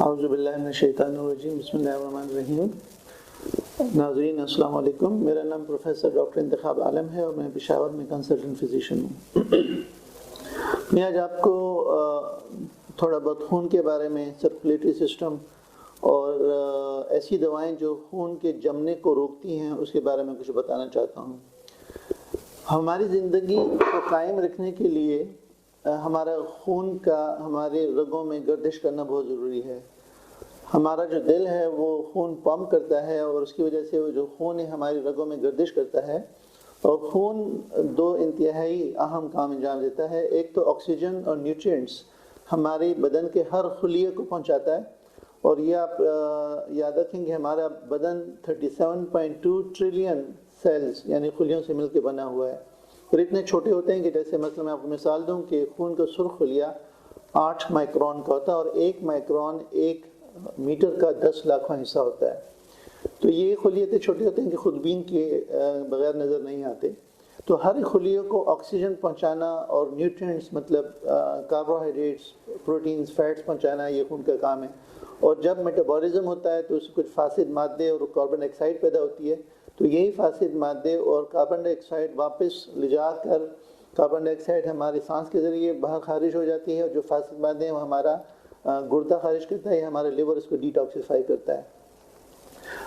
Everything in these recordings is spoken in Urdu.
اعوذ باللہ من الشیطان الرجیم، بسم اللہ الرحمن الرحیم۔ ناظرین السلام علیکم، میرا نام پروفیسر ڈاکٹر انتخاب عالم ہے اور میں پشاور میں کنسلٹنٹ فزیشین ہوں۔ میں آج آپ کو تھوڑا بہت خون کے بارے میں، سرکولیٹری سسٹم اور ایسی دوائیں جو خون کے جمنے کو روکتی ہیں اس کے بارے میں کچھ بتانا چاہتا ہوں۔ ہماری زندگی کو قائم رکھنے کے لیے ہمارا خون کا ہمارے رگوں میں گردش کرنا بہت ضروری ہے۔ ہمارا جو دل ہے وہ خون پمپ کرتا ہے اور اس کی وجہ سے وہ جو خون ہے ہماری رگوں میں گردش کرتا ہے، اور خون دو انتہائی اہم کام انجام دیتا ہے۔ ایک تو آکسیجن اور نیوٹرینٹس ہماری بدن کے ہر خلیے کو پہنچاتا ہے، اور یہ آپ یاد رکھیں کہ ہمارا بدن 37.2 ٹریلین سیلز یعنی خلیوں سے مل کے بنا ہوا ہے، اور اتنے چھوٹے ہوتے ہیں کہ جیسے مثلا میں آپ کو مثال دوں کہ خون کا سرخ خلیہ 8 مائکرون کا ہوتا ہے، اور 1 مائکرون 1 میٹر کا 10 لاکھواں حصہ ہوتا ہے۔ تو یہ خلیے اتنے چھوٹے ہوتے ہیں کہ خودبین کے بغیر نظر نہیں آتے۔ تو ہر خلیے کو آکسیجن پہنچانا اور نیوٹرینٹس مطلب کاربوہائیڈریٹس، پروٹینز، فیٹس پہنچانا یہ خون کا کام ہے۔ اور جب میٹابولزم ہوتا ہے تو اس سے کچھ فاسد مادے اور کاربن ڈائی آکسائڈ پیدا ہوتی ہے، تو یہی فاسد مادے اور کاربن ڈائی آکسائڈ واپس لے جا کر کاربن ڈائی آکسائڈ ہماری سانس کے ذریعے باہر خارج ہو جاتی ہے، اور جو فاسد مادے ہیں وہ ہمارا گردہ خارج کرتا ہے، ہمارا لیور اس کو ڈیٹاکسیفائی کرتا ہے۔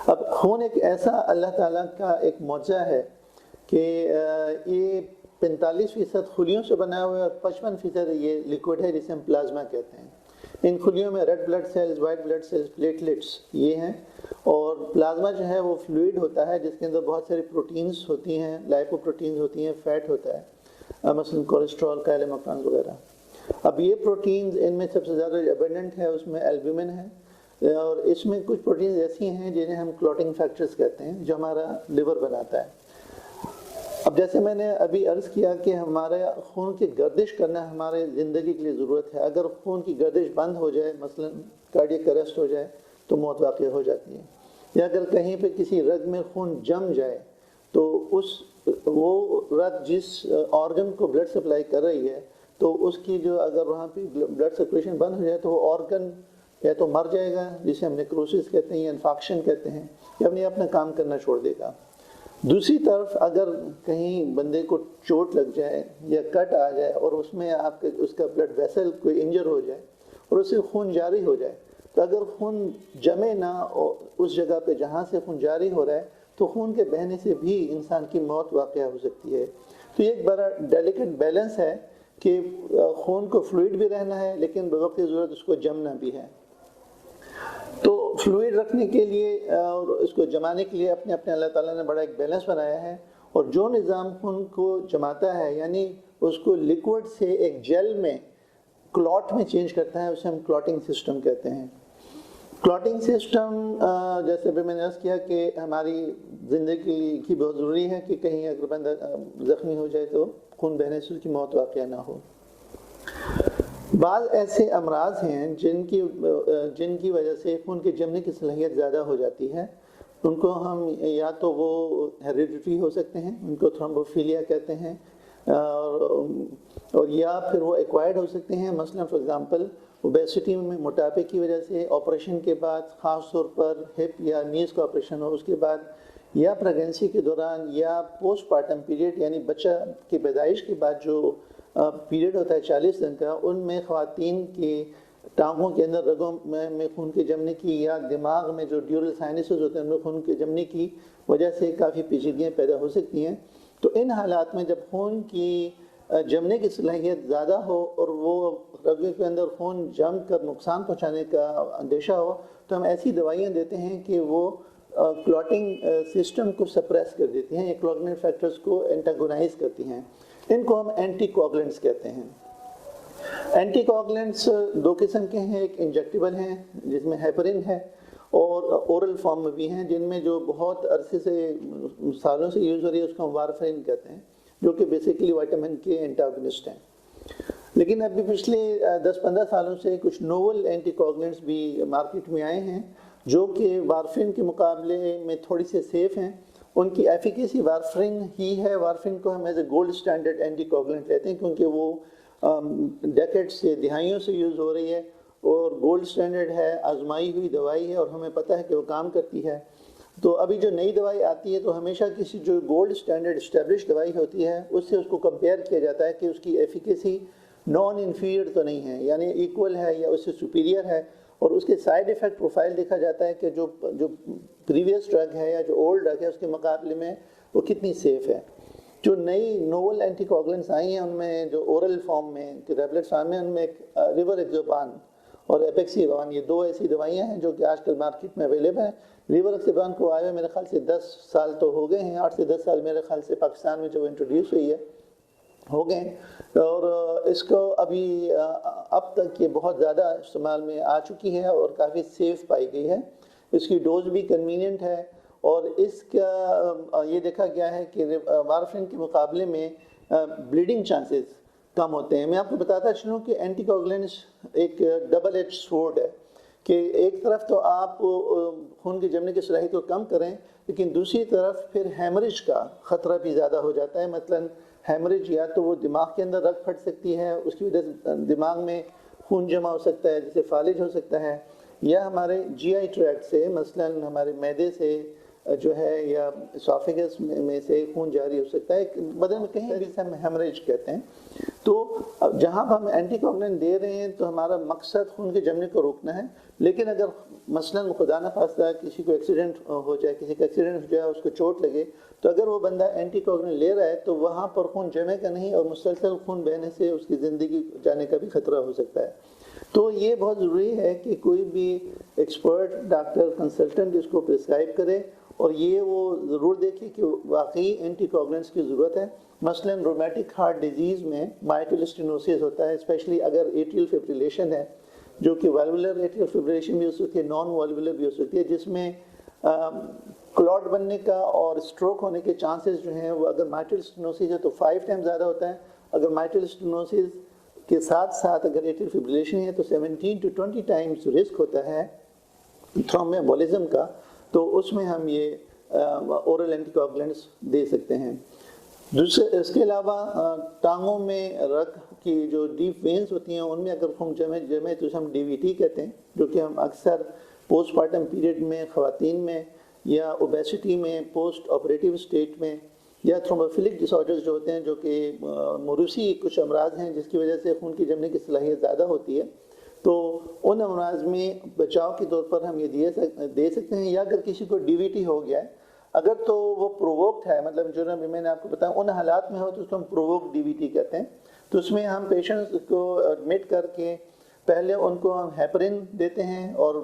اب خون ایک ایسا اللہ تعالیٰ کا ایک معجزہ ہے کہ یہ 45% خلیوں سے بنا ہوا ہے اور 55% یہ لیکوڈ ہے جسے ہم پلازما کہتے ہیں۔ ان خلیوں میں red blood cells, white blood cells, platelets یہ ہیں، اور پلازما جو ہے وہ فلوئڈ ہوتا ہے جس کے اندر بہت ساری پروٹینز ہوتی ہیں، لائپو پروٹینز ہوتی ہیں، فیٹ ہوتا ہے، مثلا کولیسٹرول، کائلوماکرانز وغیرہ۔ اب یہ پروٹینز ان میں سب سے زیادہ ایبنڈنٹ ہے، اس میں البومن ہے، اور اس میں کچھ پروٹینز ایسی ہیں جنہیں ہم کلوٹنگ فیکٹرز کہتے ہیں جو ہمارا لیور بناتا ہے۔ اب جیسے میں نے ابھی عرض کیا کہ ہمارے خون کی گردش کرنا ہمارے زندگی کے لیے ضرورت ہے۔ اگر خون کی گردش بند ہو جائے، مثلا کارڈیک اریسٹ ہو جائے تو موت واقع ہو جاتی ہے، یا اگر کہیں پہ کسی رگ میں خون جم جائے تو وہ رگ جس آرگن کو بلڈ سپلائی کر رہی ہے تو اس کی جو اگر وہاں پہ بلڈ سرکولیشن بند ہو جائے تو وہ آرگن یا تو مر جائے گا، جسے ہم نیکروسس کہتے ہیں یا انفارکشن کہتے ہیں، یا اپنا کام کرنا چھوڑ دے گا۔ دوسری طرف اگر کہیں بندے کو چوٹ لگ جائے یا کٹ آ جائے اور اس میں اس کا بلڈ ویسل کوئی انجر ہو جائے اور اس سے خون جاری ہو جائے، تو اگر خون جمے نہ اس جگہ پہ جہاں سے خون جاری ہو رہا ہے تو خون کے بہنے سے بھی انسان کی موت واقع ہو سکتی ہے۔ تو یہ ایک بڑا ڈیلیکیٹ بیلنس ہے کہ خون کو فلوئڈ بھی رہنا ہے لیکن بوقت ضرورت اس کو جمنا بھی ہے۔ تو فلوئڈ رکھنے کے لیے اور اس کو جمانے کے لیے اپنے اللہ تعالیٰ نے بڑا ایک بیلنس بنایا ہے، اور جو نظام خون کو جماتا ہے یعنی اس کو لیکوڈ سے ایک جیل میں کلاٹ میں چینج کرتا ہے، اسے ہم کلاٹنگ سسٹم کہتے ہیں۔ کلاٹنگ سسٹم جیسے بھی میں نے عرض کیا کہ ہماری زندگی کی بہت ضروری ہے کہ کہیں اگر بندہ زخمی ہو جائے تو خون بہنے سے اس کی موت واقع نہ ہو۔ بعض ایسے امراض ہیں جن کی وجہ سے خون کے جمنے کی صلاحیت زیادہ ہو جاتی ہے۔ ان کو ہم یا تو وہ ہیریڈیٹری ہو سکتے ہیں، ان کو تھرومبوفیلیا کہتے ہیں، اور یا پھر وہ ایکوائرڈ ہو سکتے ہیں، مثلا فار ایگزامپل اوبیسٹی میں موٹاپے کی وجہ سے آپریشن کے بعد، خاص طور پر ہپ یا نیز کا آپریشن ہو اس کے بعد، یا پریگنسی کے دوران، یا پوسٹ پارٹم پیریڈ یعنی بچہ کی پیدائش کے بعد جو پیریڈ ہوتا ہے 40 دن کا، ان میں خواتین کی ٹانگوں کے اندر رگوں میں خون کے جمنے کی، یا دماغ میں جو ڈیورل سائنسز ہوتے ہیں ان میں خون کے جمنے کی وجہ سے کافی پیچیدگیاں پیدا ہو سکتی ہیں۔ تو ان حالات میں جب خون کی جمنے کی صلاحیت زیادہ ہو اور وہ رگوں کے اندر خون جم کر نقصان پہنچانے کا اندیشہ ہو تو ہم ایسی دوائیاں دیتے ہیں کہ وہ کلاٹنگ سسٹم کو سپریس کر دیتی ہیں، یا کلاٹنگ فیکٹرز کو اینٹاگونائز کرتی ہیں۔ ان کو ہم اینٹی کوگولنٹس کہتے ہیں۔ اینٹی کوگولنٹس دو قسم کے ہیں، ایک انجیکٹیبل ہیں جس میں ہیپرین ہے، اور اورل فارم میں بھی ہیں جن میں جو بہت عرصے سے سالوں سے یوز ہو رہی ہے اس کو ہم وارفرین کہتے ہیں، جو کہ بیسیکلی وائٹامن کے اینٹاگونسٹ ہیں۔ لیکن ابھی پچھلے 10-15 سالوں سے کچھ نوول اینٹی کوگولنٹس بھی مارکیٹ میں آئے ہیں جو کہ وارفرین کے مقابلے میں تھوڑی سے سیف ہیں۔ ان کی ایفیکیسی وارفرین ہی ہے۔ وارفرین کو ہم as a gold standard anticoagulant لیتے ہیں کیونکہ وہ ڈیکیڈ سے، دہائیوں سے یوز ہو رہی ہے، اور گولڈ سٹینڈرڈ ہے، آزمائی ہوئی دوائی ہے اور ہمیں پتہ ہے کہ وہ کام کرتی ہے. تو ابھی جو نئی دوائی آتی ہے تو ہمیشہ کسی جو گولڈ سٹینڈرڈ اسٹیبلش دوائی ہوتی ہے اس سے اس کو کمپیئر کیا جاتا ہے کہ اس کی ایفیکیسی نان انفیریئر تو نہیں ہے، یعنی ایکول ہے یا اس سے سپیریئر ہے، اور اس کے سائیڈ ایفیکٹ پروفائل دیکھا جاتا ہے کہ جو پریویس ڈرگ ہے یا جو اولڈ ڈرگ ہے اس کے مقابلے میں وہ کتنی سیف ہے. جو نئی نوول اینٹی کوگولنٹس آئی ہیں ان میں جو اورل فارم میں ٹیبلٹس فارم میں ان میں ایک ریور ایکزوبان اور ایپیکسیوان، یہ 2 ایسی دوائیاں ہیں جو کہ آج کل مارکیٹ میں اویلیبل ہیں. ریور ایکزوبان کو آئے ہوئے میرے خیال سے 10 سال تو ہو گئے ہیں، 8 سے 10 سال میرے خیال سے پاکستان میں جو انٹروڈیوس ہوئی ہے ہو گئے ہیں، اور اس کو ابھی اب تک یہ بہت زیادہ استعمال میں آ چکی ہے اور کافی سیف پائی گئی ہے. اس کی ڈوز بھی کنوینئنٹ ہے، اور اس کا یہ دیکھا گیا ہے کہ وارفرین کے مقابلے میں بلیڈنگ چانسز کم ہوتے ہیں. میں آپ کو بتاتا چلوں کہ اینٹی کوگولنٹس ایک ڈبل ایج سورڈ ہے کہ ایک طرف تو آپ خون کے جمنے کی صلاحیت کو کم کریں، لیکن دوسری طرف پھر ہیمریج کا خطرہ بھی زیادہ ہو جاتا ہے. مثلاً ہیمریج یا تو وہ دماغ کے اندر رگ پھٹ سکتی ہے، اس کی وجہ سے دماغ میں خون جمع ہو سکتا ہے جسے فالج ہو سکتا ہے، یا ہمارے جی آئی ٹریکٹ سے مثلاً ہمارے معدے سے جو ہے یا اسوفیگس میں سے خون جاری ہو سکتا ہے، بدن میں کہیں بھی ہم ہیمریج کہتے ہیں. تو جہاں ہم اینٹی کوگولنٹ دے رہے ہیں تو ہمارا مقصد خون کے جمنے کو روکنا ہے، لیکن اگر مثلاً خدا نخواستہ کسی کو ایکسیڈنٹ ہو جائے، کسی کا ایکسیڈنٹ ہو جائے، اس کو چوٹ لگے، تو اگر وہ بندہ اینٹی کوگولنٹ لے رہا ہے تو وہاں پر خون جمے گا نہیں اور مسلسل خون بہنے سے اس کی زندگی جانے کا بھی خطرہ ہو سکتا ہے. تو یہ بہت ضروری ہے کہ کوئی بھی ایکسپرٹ ڈاکٹر کنسلٹنٹ اس کو پرسکرائب کرے اور یہ وہ ضرور دیکھے کہ واقعی اینٹی کوگولنٹس کی ضرورت ہے. مثلاً رومیٹک ہارٹ ڈیزیز میں مائٹرل اسٹینوسس ہوتا ہے، اسپیشلی اگر ایٹریل فبریلیشن ہے، جو کہ والوولر ایٹریل فبریلیشن بھی ہو سکتی ہے، نان والوولر بھی ہو سکتی ہے، جس میں کلاٹ بننے کا اور اسٹروک ہونے کے چانسز جو ہیں وہ اگر مائٹرل اسٹینوسس ہے تو 5 ٹائم زیادہ ہوتا ہے. اگر مائٹرل اسٹینوسس کے ساتھ ساتھ اگر ایٹریل فبریلیشن ہے تو 17 to 20 ٹائمز رسک ہوتا ہے تھرومب ایمبولزم کا. تو اس میں ہم یہ اورل اینٹی کوگولنٹس دے سکتے ہیں. دوسرے اس کے علاوہ ٹانگوں میں رگ کی جو ڈیپ وینز ہوتی ہیں ان میں اگر خون جمے تو ہم ڈی وی ٹی کہتے ہیں، جو کہ ہم اکثر پوسٹ پارٹم پیریڈ میں خواتین میں یا اوبیسٹی میں پوسٹ آپریٹیو اسٹیٹ میں یا تھرومبوفیلک ڈس آرڈرز جو ہوتے ہیں، جو کہ موروثی کچھ امراض ہیں جس کی وجہ سے خون کی جمنے کی صلاحیت زیادہ ہوتی ہے، تو ان امراض میں بچاؤ کے طور پر ہم یہ دے سکتے ہیں. یا اگر کسی کو ڈی وی ٹی ہو گیا ہے اگر تو وہ پرووکڈ ہے، مطلب جو میں نے آپ کو بتایا ان حالات میں ہو تو اس کو ہم پرووکڈ ڈی وی ٹی کہتے ہیں. تو اس میں ہم پیشنٹس کو ایڈمٹ کر کے پہلے ان کو ہم ہیپرین دیتے ہیں، اور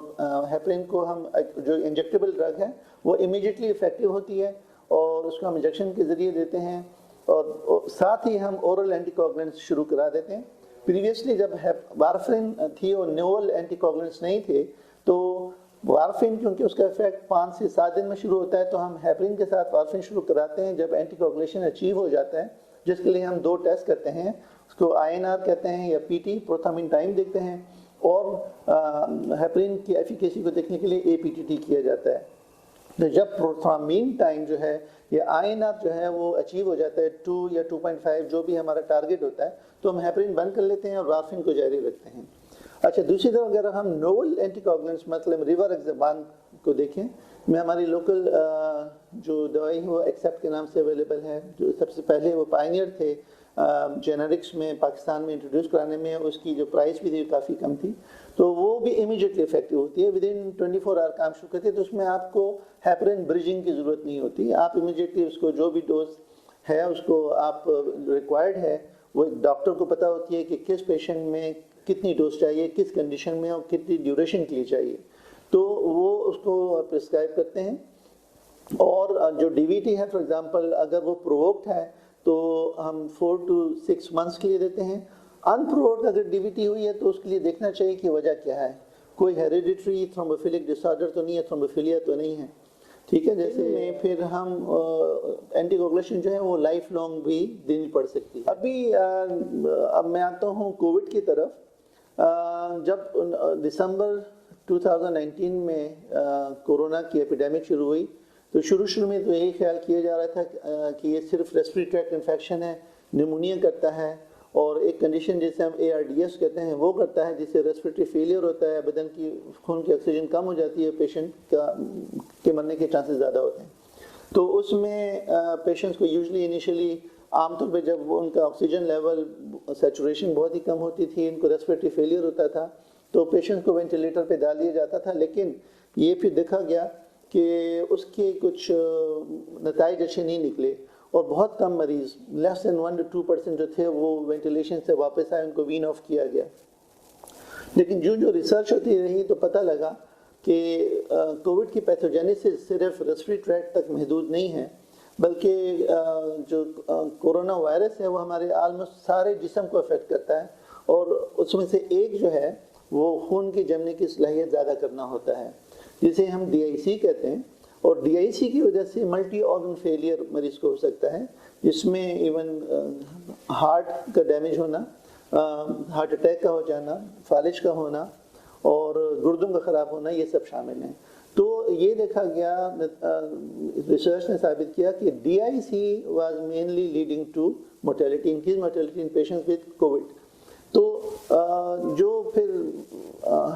ہیپرین کو ہم جو انجیکٹیبل ڈرگ ہے وہ امیڈیٹلی افیکٹو ہوتی ہے اور اس کو ہم انجیکشن کے ذریعے دیتے ہیں، اور ساتھ ہی ہم اورل اینٹی کوگولنٹس شروع کرا دیتے ہیں. پریویسلی جب وارفرین تھی اور نوول اینٹی کوگولنٹس نہیں تھے تو وارفرین کیونکہ اس کا ایفیکٹ 5 سے 7 دن میں شروع ہوتا ہے تو ہم ہیپرین کے ساتھ وارفرین شروع کراتے ہیں جب اینٹی کوگولیشن اچیو ہو جاتا ہے، جس کے لیے ہم 2 ٹیسٹ کرتے ہیں، اس کو INR کہتے ہیں یا PT پروتھامین ٹائم دیکھتے ہیں، اور ہیپرین کی ایفیکیسی کو دیکھنے کے لیے APTT کیا جاتا ہے. تو جب پروتھامین ٹائم جو ہے یا INR جو ہے وہ اچیو ہو جاتا ہے 2 یا 2.5 جو بھی ہمارا ٹارگٹ ہوتا ہے، تو ہم ہیپرین بند کر لیتے ہیں اور وارفرین کو جاری رکھتے ہیں. اچھا، دوسری طرف اگر ہم نوول اینٹی کوگولنٹس مطلب ریور ایکزوبان کو دیکھیں، میں ہماری لوکل جو دوائی ہے وہ ایکسیپٹ کے نام سے اویلیبل ہے، جو سب سے پہلے وہ پائنیئر تھے جینرکس میں پاکستان میں انٹروڈیوس کرانے میں. اس کی جو پرائس بھی تھی کافی کم تھی، تو وہ بھی امیڈیٹلی افیکٹو ہوتی ہے، ودن 24 آور کام شروع کرتی ہے. تو اس میں آپ کو ہیپرین برجنگ کی ضرورت نہیں ہوتی، آپ امیڈیٹلی اس کو جو بھی ڈوز ہے اس کو آپ ریکوائرڈ ہے وہ ڈاکٹر کو پتہ ہوتی ہے کہ کس پیشنٹ میں کتنی ڈوز چاہیے، کس کنڈیشن میں اور کتنی ڈیوریشن کے لیے چاہیے، تو وہ اس کو پرسکرائب کرتے ہیں. اور جو ڈی وی ٹی ہے فار ایگزامپل اگر وہ پرووکڈ ہے تو ہم 4 to 6 months کے لیے دیتے ہیں. ان پرووکڈ اگر ڈی وی ٹی ہوئی ہے تو اس کے لیے دیکھنا چاہیے کہ وجہ کیا ہے، کوئی ہیریڈیٹری تھرومبوفیلک ڈس آرڈر تو نہیں ہے، تھرومبوفیلیا تو نہیں ہے، ٹھیک ہے. جیسے میں پھر ہم اینٹی کوگولیشن جو ہے وہ لائف لانگ بھی دینی پڑ سکتی ہے. اب میں آتا ہوں کووڈ کی طرف. جب دسمبر 2019 میں کورونا کی ایپیڈیمک شروع ہوئی تو شروع میں تو یہی خیال کیا جا رہا تھا کہ یہ صرف ریسپیریٹری ٹریکٹ انفیکشن ہے، نیمونیا کرتا ہے اور ایک کنڈیشن جسے ہم ARDS کہتے ہیں وہ کرتا ہے، جس سے ریسپریٹری فیلئر ہوتا ہے، بدن کی خون کی آکسیجن کم ہو جاتی ہے، پیشنٹ کے مرنے کے چانسز زیادہ ہوتے ہیں. تو اس میں پیشنٹس کو یوزلی انیشلی عام طور پہ جب وہ ان کا آکسیجن لیول سیچوریشن بہت ہی کم ہوتی تھی، ان کو ریسپریٹری فیلئر ہوتا تھا، تو پیشنٹس کو وینٹیلیٹر پہ ڈال دیا جاتا تھا. لیکن یہ پھر دیکھا گیا کہ اس کے کچھ نتائج اچھے نہیں نکلے، اور بہت کم مریض لیس دین 1 to 2% جو تھے وہ وینٹیلیشن سے واپس آئے، ان کو وین آف کیا گیا. لیکن جو ریسرچ ہوتی رہی تو پتہ لگا کہ کووڈ کی پیتھوجینیسس صرف ریسپریٹری ٹریکٹ تک محدود نہیں ہے، بلکہ جو کورونا وائرس ہے وہ ہمارے آلموسٹ سارے جسم کو افیکٹ کرتا ہے، اور اس میں سے ایک جو ہے وہ خون کی جمنے کی صلاحیت زیادہ کرنا ہوتا ہے، جسے ہم DIC کہتے ہیں. اور DIC کی وجہ سے ملٹی آرگن فیلئر مریض کو ہو سکتا ہے، جس میں ایون ہارٹ کا ڈیمیج ہونا، ہارٹ اٹیک کا ہو جانا، فالج کا ہونا اور گردوں کا خراب ہونا، یہ سب شامل ہیں. تو یہ دیکھا گیا، ریسرچ نے ثابت کیا کہ DIC was mainly leading to mortality, increased mortality in patients with COVID. تو جو پھر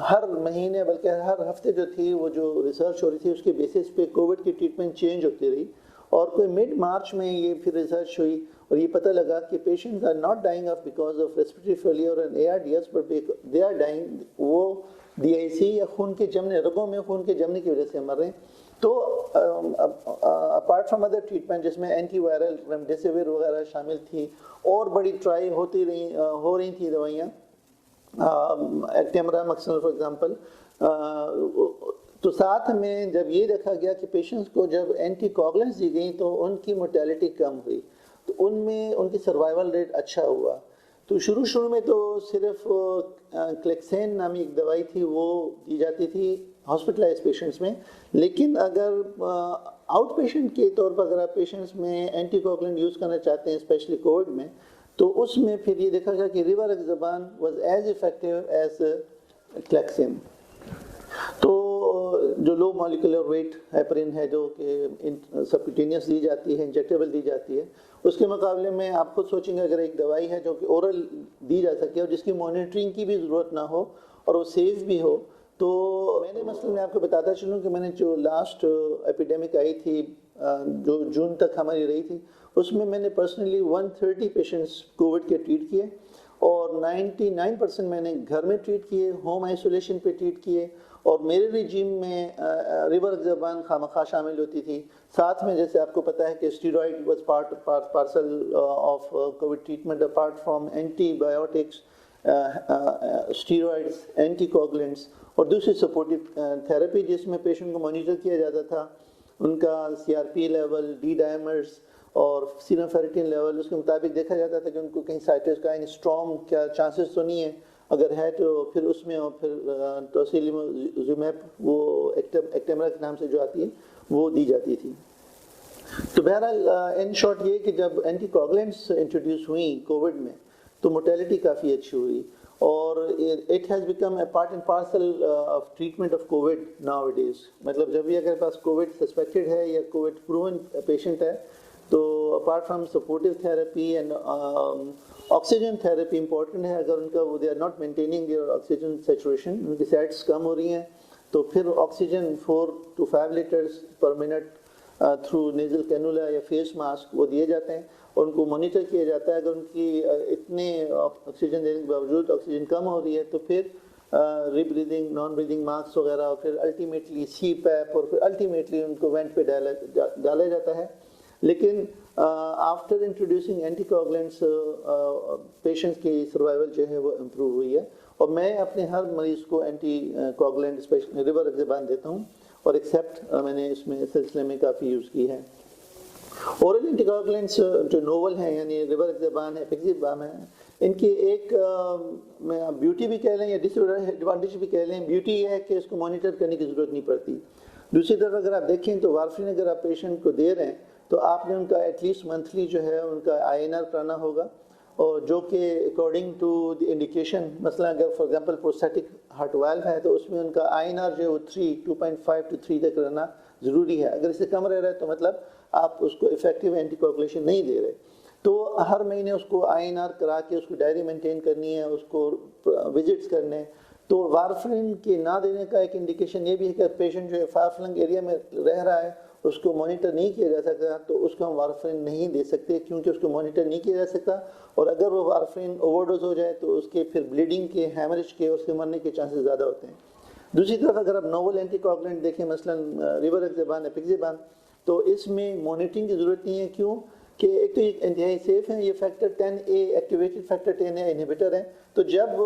ہر مہینے بلکہ ہر ہفتے جو تھی وہ جو ریسرچ ہو رہی تھی اس کے بیسس پہ کووڈ کی ٹریٹمنٹ چینج ہوتی رہی، اور کوئی مڈ مارچ میں یہ پھر ریسرچ ہوئی اور یہ پتہ لگا کہ patients are not dying of because of respiratory failure and ARDS but they are dying, وہ DIC یا خون کے جمنے، رگوں میں خون کے جمنے کی وجہ سے مر رہے ہیں. تو اپارٹ فرام ادر ٹریٹمنٹ جس میں اینٹی وائرل ریمڈیسیویر وغیرہ شامل تھی، اور بڑی ٹرائی ہو رہی تھی دوائیاں، ایکٹیمرا مکسنل فار ایگزامپل. تو ساتھ میں جب یہ دیکھا گیا کہ پیشنٹس کو جب اینٹی کوگلنٹس دی گئیں تو ان کی mortality کم ہوئی، تو ان میں ان کی سروائیول ریٹ اچھا ہوا. تو شروع میں تو صرف کلیکسین نامی ایک دوائی تھی وہ دی جاتی تھی ہاسپٹلائز پیشنٹس میں، لیکن اگر آؤٹ پیشنٹ کے طور پر اگر آپ پیشنٹس میں اینٹی کوگلنٹ یوز کرنا چاہتے ہیں اسپیشلی کووڈ میں، تو اس میں پھر یہ دیکھا گیا کہ ریواریکزابان واز ایز افیکٹو ایز کلیکسین. تو جو لو مالیکولر ویٹ ہیپرین ہے جو کہ سبکوٹینیس دی جاتی ہے، انجیکٹیبل دی جاتی ہے، اس کے مقابلے میں آپ خود سوچیں گے اگر ایک دوائی ہے جو کہ اورل دی جا سکے اور جس کی مانیٹرنگ کی بھی ضرورت نہ ہو اور وہ سیف بھی ہو. تو میں نے مثلا میں آپ کو بتاتا چلوں کہ میں نے جو لاسٹ ایپیڈیمک آئی تھی جو جون تک ہماری رہی تھی، اس میں نے پرسنلی 130 پیشنٹس کووڈ کے ٹریٹ کیے، اور 99% میں نے گھر میں ٹریٹ کیے، ہوم آئسولیشن پہ ٹریٹ کیے، اور میرے ریجیم میں ریواریکزابان خامخواہ شامل ہوتی تھی. ساتھ میں جیسے آپ کو پتہ ہے کہ steroid was parcel of covid treatment apart from antibiotics, steroids, anticoagulants اور دوسری سپورٹو تھراپی جس میں پیشنٹ کو مانیٹر کیا جاتا تھا، ان کا CRP لیول، ڈی ڈائمرز اور سیرم فیریٹین لیول، اس کے مطابق دیکھا جاتا تھا کہ ان کو کہیں سائٹوکائن اسٹارم کیا چانسز تو نہیں ہے، اگر ہے تو پھر اس میں اور پھر ٹوسیلیماب وہ ایکٹیمرا کے نام سے جو آتی ہے وہ دی جاتی تھی. تو بہرحال ان شارٹ یہ کہ جب اینٹی کوگلنٹس انٹروڈیوس ہوئیں کووڈ میں تو mortality کافی اچھی ہوئی، اور it has become a part and parcel of treatment of COVID nowadays. مطلب جب بھی اگر پاس کووڈ سسپیکٹڈ ہے یا کووڈ پروون پیشنٹ ہے تو apart from supportive therapy and oxygen therapy important ہے. اگر ان کا وہ they are not maintaining their oxygen saturation, ان کی سیٹس کم ہو رہی ہیں، تو پھر oxygen 4 to 5 litres per minute through nasal cannula یا فیس ماسک وہ دیے جاتے ہیں، اور ان کو مانیٹر کیا جاتا ہے. اگر ان کی اتنے آکسیجن دینے کے باوجود آکسیجن کم ہو رہی ہے تو پھر ری بریدنگ، نان بریدنگ ماسک وغیرہ، اور پھر الٹیمیٹلی CPAP، اور پھر الٹیمیٹلی ان کو وینٹ پہ ڈالا جاتا ہے. لیکن آفٹر انٹروڈیوسنگ اینٹی کوگلنٹس پیشنٹس کی سروائیول جو ہے وہ امپروو ہوئی ہے، اور میں اپنے ہر مریض کو اینٹی کوگلنٹ اسپیشلی ریواریکزابان دیتا ہوں، اور ایکسیپٹ میں نے اس میں سلسلے میں کافی یوز کی ہے. اورل اینٹی کوگلنٹس جو نوول ہیں یعنی ریواریکزابان ہے، پیکزیبام ہے، ان کی ایک بیوٹی بھی کہہ لیں یا ڈس ایڈوانٹیج بھی کہہ لیں. بیوٹی یہ ہے کہ اس کو مانیٹر کرنے کی ضرورت نہیں پڑتی. دوسری طرف اگر آپ دیکھیں تو وارفرین اگر آپ پیشنٹ کو دے رہے ہیں تو آپ نے ان کا ایٹ لیسٹ منتھلی جو ہے ان کا INR کرانا ہوگا، اور جو کہ اکارڈنگ ٹو دی انڈیکیشن، مثلا اگر فار ایگزامپل پروسٹیٹک ہارٹ وائلو ہے تو اس میں ان کا INR جو ہے وہ 2.5 to 3 تک رہنا ضروری ہے. اگر اس سے کم رہ رہا ہے تو مطلب آپ اس کو افیکٹو اینٹی کوگولیشن نہیں دے رہے. تو ہر مہینے اس کو INR کرا کے اس کو ڈائری مینٹین کرنی ہے، اس کو وزٹس کرنے. تو وارفرین کے نہ دینے کا ایک انڈیکیشن یہ بھی ہے کہ پیشنٹ جو ہے فار فلنگ ایریا میں رہ رہا ہے، اس کو مانیٹر نہیں کیا جا سکتا، تو اس کو ہم وارفرین نہیں دے سکتے کیونکہ اس کو مانیٹر نہیں کیا جا سکتا، اور اگر وہ وارفرین اوور ڈوز ہو جائے تو اس کے پھر بلیڈنگ کے، ہیمریج کے، اس کے مرنے کے چانسز زیادہ ہوتے ہیں. دوسری طرف اگر آپ نوول اینٹی کوگولینٹ دیکھیں، مثلا ریوریکزیبان، اپیکزیبان، تو اس میں مانیٹرنگ کی ضرورت نہیں ہے. کیوں کہ ایک تو یہ انتہائی سیف ہے، یہ factor 10A activated factor 10A inhibitor ہے. تو جب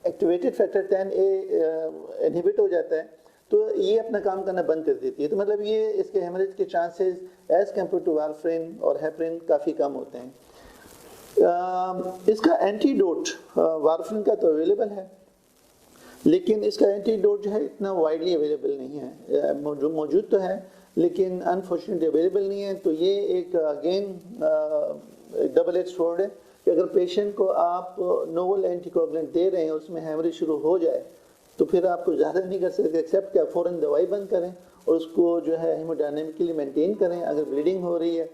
ایکٹیویٹڈ فیکٹر 10A انہیبٹ ہو جاتا ہے تو یہ اپنا کام کرنا بند کر دیتی ہے. تو مطلب یہ اس کے ہیمریج کے چانسز ایز کمپیئر ٹو وارفرین اور ہیپرین کافی کم ہوتے ہیں. اس کا اینٹی ڈوٹ وارفرین کا تو اویلیبل ہے، لیکن اس کا اینٹی ڈوٹ جو ہے اتنا وائڈلی اویلیبل نہیں ہے. موجود تو ہے لیکن انفارچونیٹلی اویلیبل نہیں ہے. تو یہ ایک اگین ڈبل ایج سورڈ ہے کہ اگر پیشنٹ کو آپ نوول اینٹی کوگولینٹ دے رہے ہیں اور اس میں ہیمریج شروع ہو جائے تو پھر آپ کو زیادہ نہیں کر سکتے ایکسیپٹ کہ آپ فوراً دوائی بند کریں اور اس کو جو ہے ہیموڈائنامکلی مینٹین کریں. اگر بلیڈنگ ہو رہی ہے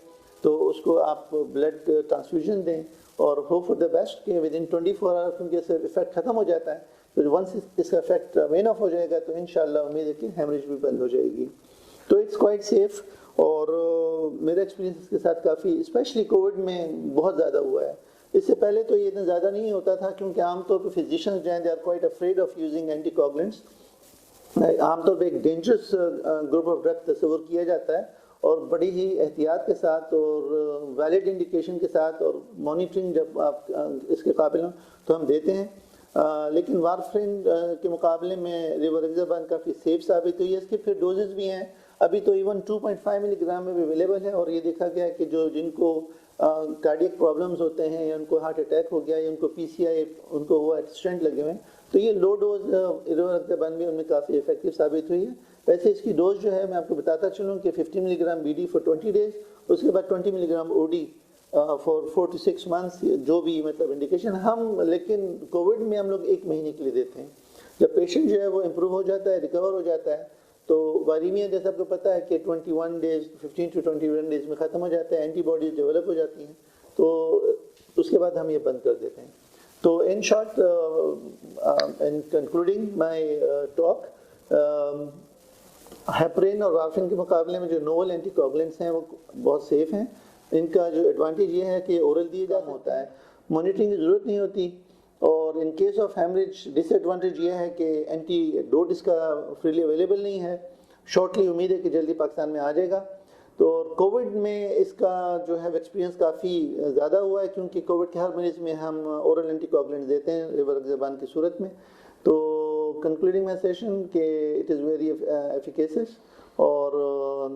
تو اس کو آپ بلڈ ٹرانسفیوژن دیں اور ہوپ فار دا بیسٹ کہ ود ان 24 آور کیونکہ اس کا افیکٹ ختم ہو جاتا ہے. تو ونس اس کا افیکٹ وین آف ہو جائے گا تو انشاءاللہ امید ہے کہ ہیمریج بھی بند ہو جائے گی. تو اٹس کوائٹ سیف، اور میرا ایکسپیرینس اس کے ساتھ کافی اسپیشلی کووڈ میں بہت زیادہ ہوا ہے. اس سے پہلے تو یہ اتنا زیادہ نہیں ہوتا تھا کیونکہ عام طور پہ فزیشنز جو ہیں they are quite afraid of using anticoagulants. عام طور پہ ایک ڈینجرس گروپ آف ڈرگ تصور کیا جاتا ہے اور بڑی ہی احتیاط کے ساتھ اور ویلڈ انڈیکیشن کے ساتھ اور مانیٹرنگ جب آپ اس کے قابل ہوں تو ہم دیتے ہیں. لیکن وارفرین کے مقابلے میں ریوریکزیبان کافی سیف ثابت ہوئی ہے. اس کے پھر ڈوزز بھی ہیں، ابھی تو ایون 2.5 ملی گرام میں بھی اویلیبل ہے، اور یہ دیکھا گیا ہے کہ جن کو کارڈیک پرابلمز ہوتے ہیں یا ان کو ہارٹ اٹیک ہو گیا یا ان کو PCI ان کو ہوا اسٹینٹ لگے ہوئے ہیں تو یہ لو ڈوز ریوریکزیبان بھی ان میں کافی افیکٹو ثابت ہوئی ہے. ویسے اس کی ڈوز جو ہے میں آپ کو بتاتا چلوں کہ 15 ملی گرام BD فار 20 days، اس کے بعد 20 ملی gram OD for 4 to 6 months، جو بھی مطلب انڈیکیشن ہم. لیکن کووڈ میں ہم لوگ 1 مہینے کے لیے دیتے ہیں. جب پیشنٹ جو ہے وہ امپروو ہو جاتا ہے، ریکور ہو جاتا ہے، تو واریمیا جیسا آپ کو پتہ ہے کہ 21 days 15 to 21 days میں ختم ہو جاتا ہے، اینٹی باڈیز ڈیولپ ہو جاتی ہیں، تو اس کے بعد ہم یہ بند کر دیتے ہیں. تو in short in concluding my talk, heparin اور وارفرین کے مقابلے میں جو نوول اینٹی کوگولینٹس ہیں وہ بہت سیف ہیں. ان کا جو ایڈوانٹیج یہ ہے کہ اورل دیے جاتا ہوتا ہے، مانیٹرنگ کی ضرورت نہیں ہوتی، اور in case of haemorrhage disadvantage یہ ہے کہ اینٹی ڈوٹ اس کا فریلی اویلیبل نہیں ہے. شارٹلی امید ہے کہ جلدی پاکستان میں آ جائے گا. تو کووڈ میں اس کا جو ہے ایکسپیرینس کافی زیادہ ہوا ہے کیونکہ کووڈ کے ہر مریض میں ہم اورل اینٹی کوگولینٹ دیتے ہیں ریوریکزیبان کی صورت میں. تو کنکلوڈنگ مائی سیشن کہ اٹ از ویری ایفیکیسس، اور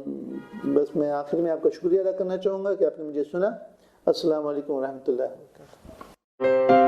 بس میں آخر میں آپ کا شکریہ ادا کرنا چاہوں گا کہ آپ نے مجھے سنا. السلام علیکم ورحمۃ اللہ وبرکاتہ.